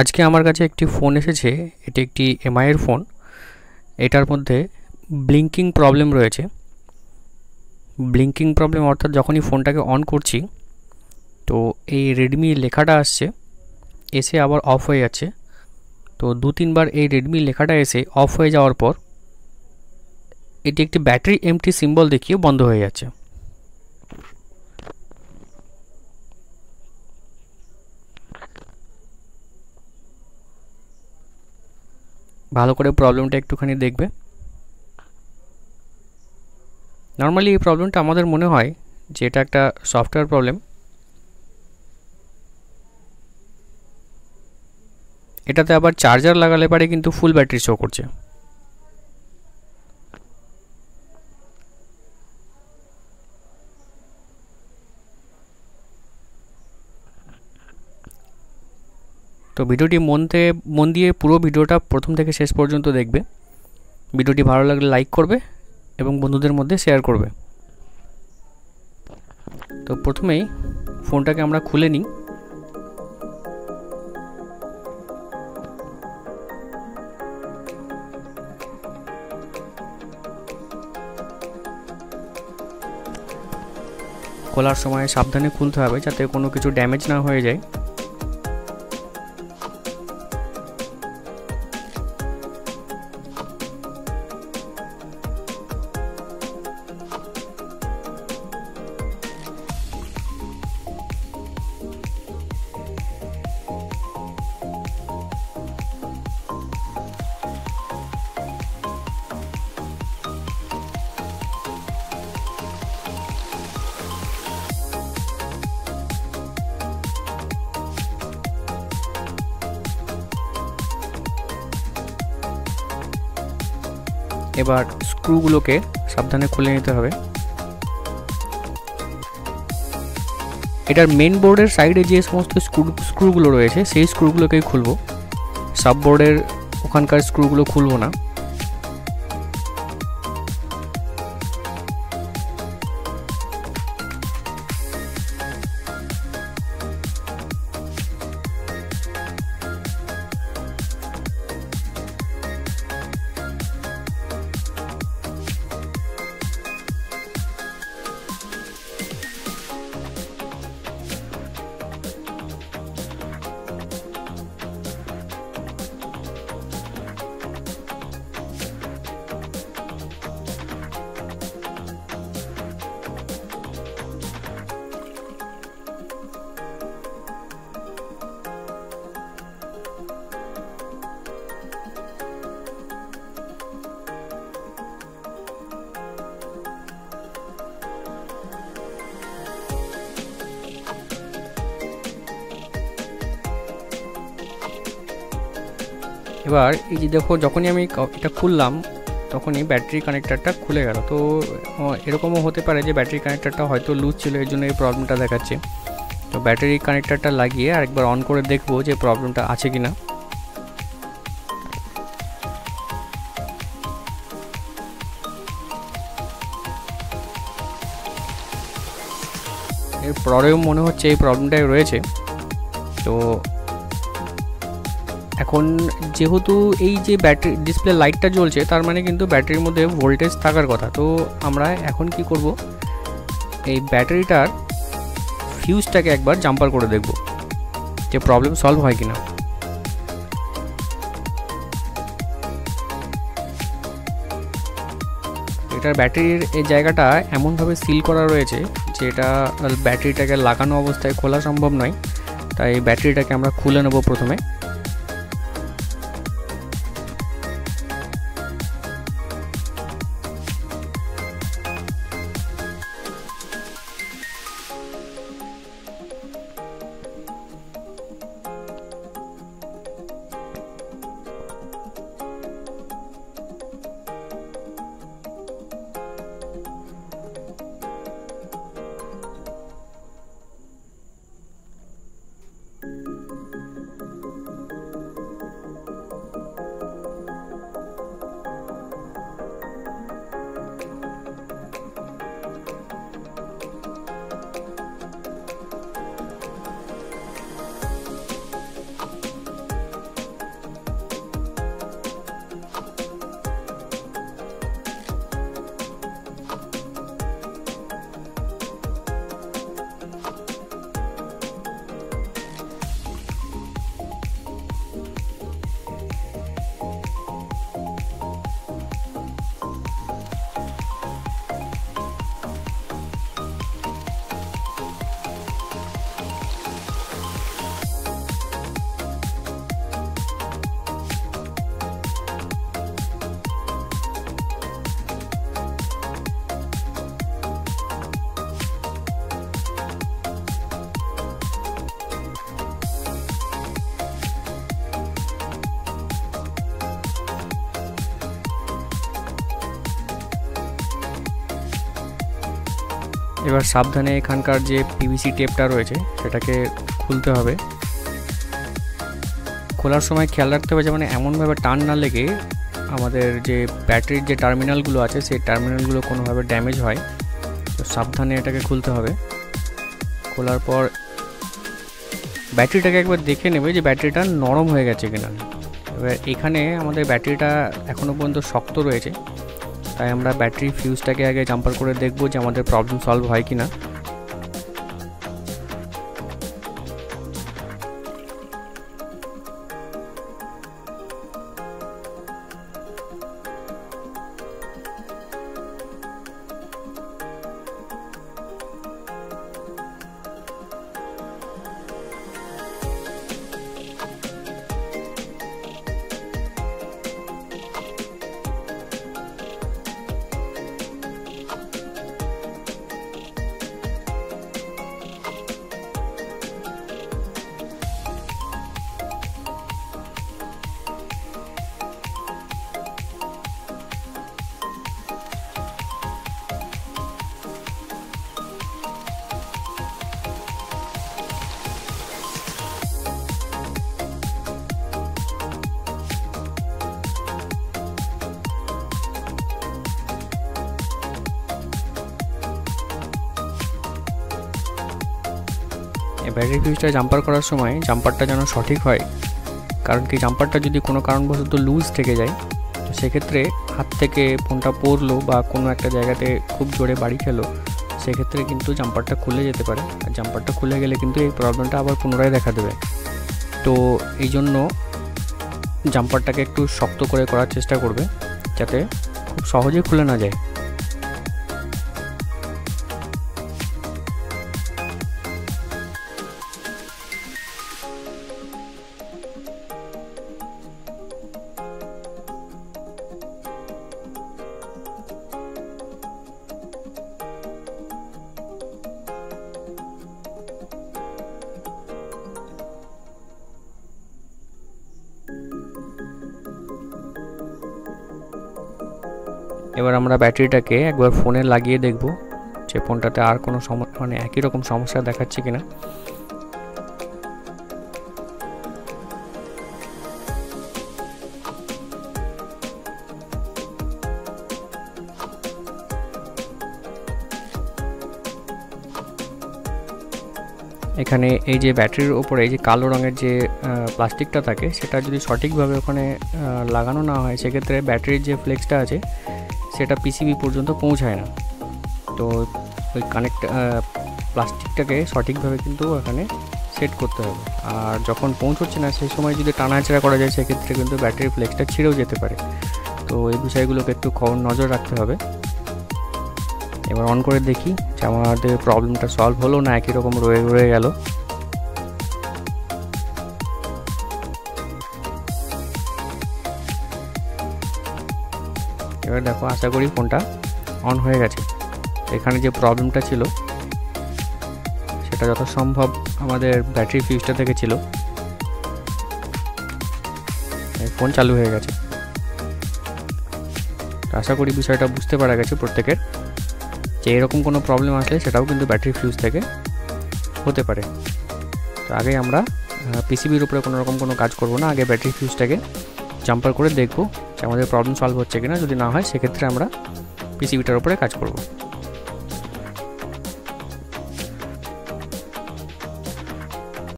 আজকে আমার কাছে একটি ফোন এসেছে। এটি একটি এমআই এর ফোন। এটার মধ্যে ব্লিঙ্কিং প্রবলেম রয়েছে। ব্লিঙ্কিং প্রবলেম অর্থাৎ যখনই ফোনটাকে অন করছি তো এই রেডমি লেখাটা আসছে, এসে আবার অফ হয়ে যাচ্ছে। তো 2-3 বার এই রেডমি লেখাটা এসে অফ হয়ে যাওয়ার পর এটি একটি ব্যাটারি এমটি সিম্বল দেখিয়ে বন্ধ হয়ে যাচ্ছে। ভালো করে প্রবলেমটা একটুখানি দেখবে। নর্মালি এই প্রবলেমটা আমাদের মনে হয় যে এটা একটা সফটওয়্যার প্রবলেম। এটাতে আবার চার্জার লাগালে পারে কিন্তু ফুল ব্যাটারি শো করছে। তো ভিডিওটি মন দিয়ে পুরো ভিডিওটা প্রথম থেকে শেষ পর্যন্ত দেখবে। ভিডিওটি ভালো লাগলে লাইক করবে এবং বন্ধুদের মধ্যে শেয়ার করবে। তো প্রথমেই ফোনটাকে আমরা খুলে নিই। খোলার সময় সাবধানে খুলতে হবে যাতে কোনো কিছু ড্যামেজ না হয়ে যায়। এবার স্ক্রুগুলোকে সাবধানে খুলে নিতে হবে। এটার মেন বোর্ডের সাইডে যে সমস্ত স্ক্রুগুলো রয়েছে সেই স্ক্রুগুলোকেই খুলবো, সাব বোর্ডের ওখানকার স্ক্রুগুলো খুলবো না। এবার এই যে দেখো, যখনই আমি এটা খুললাম তখনই ব্যাটারি কানেক্টারটা খুলে গেল। তো এরকমও হতে পারে যে ব্যাটারি কানেক্টারটা হয়তো লুজ ছিল, এর জন্য এই প্রবলেমটা দেখাচ্ছে। তো ব্যাটারি কানেক্টারটা লাগিয়ে আরেকবার অন করে দেখবো যে প্রবলেমটা আছে কিনা। এর পরেও মনে হচ্ছে এই প্রবলেমটাই রয়েছে। তো এখন যেহেতু এই যে ব্যাটারি ডিসপ্লে লাইটটা জ্বলছে তার মানে কিন্তু ব্যাটারির মধ্যে ভোল্টেজ থাকার কথা। তো আমরা এখন কি করব, এই ব্যাটারিটার ফিউজটাকে একবার জাম্পার করে দেখব যে প্রবলেম সলভ হয় কিনা। এটার ব্যাটারির এই জায়গাটা এমনভাবে সিল করা রয়েছে যে এটা ব্যাটারিটাকে লাগানো অবস্থায় খোলা সম্ভব নয়। তাই ব্যাটারিটাকে আমরা খুলে নেব প্রথমে। এবার সাবধানে এখানকার যে পিভিসি টেপটা রয়েছে সেটাকে খুলতে হবে। খোলার সময় খেয়াল রাখতে হবে যেমন এমনভাবে টান না লেগে আমাদের যে ব্যাটারির যে টার্মিনালগুলো আছে সেই টার্মিনালগুলো কোনোভাবে ড্যামেজ হয়। তো সাবধানে এটাকে খুলতে হবে। খোলার পর ব্যাটারিটাকে একবার দেখে নেবে যে ব্যাটারিটা নরম হয়ে গেছে কিনা। এবার এখানে আমাদের ব্যাটারিটা এখনও পর্যন্ত শক্ত রয়েছে, তাই আমরা ব্যাটারি ফিউজটাকে আগে জাম্পার করে দেখব যে আমাদের প্রবলেম সলভ হয় কিনা। ব্যাটারি ফিউজটা জাম্পার করার সময় জাম্পারটা যেন সঠিক হয়, কারণ কি জাম্পারটা যদি কোনো কারণবশত লুজ থেকে যায় তো সেক্ষেত্রে হাত থেকে ফোনটা পড়লো বা কোনো একটা জায়গাতে খুব জোরে বাড়ি খেলো, সেক্ষেত্রে কিন্তু জাম্পারটা খুলে যেতে পারে। আর জাম্পারটা খুলে গেলে কিন্তু এই প্রবলেমটা আবার পুনরায় দেখা দেবে। তো এই জন্য জাম্পারটাকে একটু শক্ত করে করার চেষ্টা করবে যাতে খুব সহজে খুলে না যায়। এবার আমরা ব্যাটারিটাকে একবার ফোনে লাগিয়ে দেখব যে ফোনটাতে আর কোনো মানে একই রকম সমস্যা দেখাচ্ছে কিনা। এখানে এই যে ব্যাটারির ওপরে এই যে কালো রঙের যে প্লাস্টিকটা থাকে সেটা যদি সঠিকভাবে ওখানে লাগানো না হয় সেক্ষেত্রে ব্যাটারির যে ফ্লেক্সটা আছে সেটা পিসিবি পর্যন্ত পৌঁছায় না। তো ওই প্লাস্টিকটাকে সঠিকভাবে কিন্তু এখানে সেট করতে হবে। আর যখন পৌঁছচ্ছে না সেই সময় যদি টানাচাড়া করা যায় সেক্ষেত্রে কিন্তু ব্যাটারির ফ্লেক্সটা ছিঁড়েও যেতে পারে। তো এই বিষয়গুলোকে একটু নজর রাখতে হবে। এবার অন করে দেখি যে আমাদের প্রবলেমটা সলভ হলো না একই রকম রয়ে গেল। এবার দেখো আশা করি ফোনটা অন হয়ে গেছে। এখানে যে প্রবলেমটা ছিল সেটা যত সম্ভব আমাদের ব্যাটারি ফিউজটা থেকে ছিল। ফোন চালু হয়ে গেছে। আশা করি বিষয়টা বুঝতে পারা গেছে প্রত্যেকের যে এরকম কোনো প্রবলেম আসলে সেটাও কিন্তু ব্যাটারি ফিউজ থেকে হতে পারে। তো আগে আমরা পিসিবির উপরে কোনো রকম কোনো কাজ করব না, আগে ব্যাটারি ফিউজটাকে জাম্পার করে দেখব যে আমাদের প্রবলেম সলভ হচ্ছে কিনা। যদি না হয় সেক্ষেত্রে আমরা পিসিবিটার উপরে কাজ করব।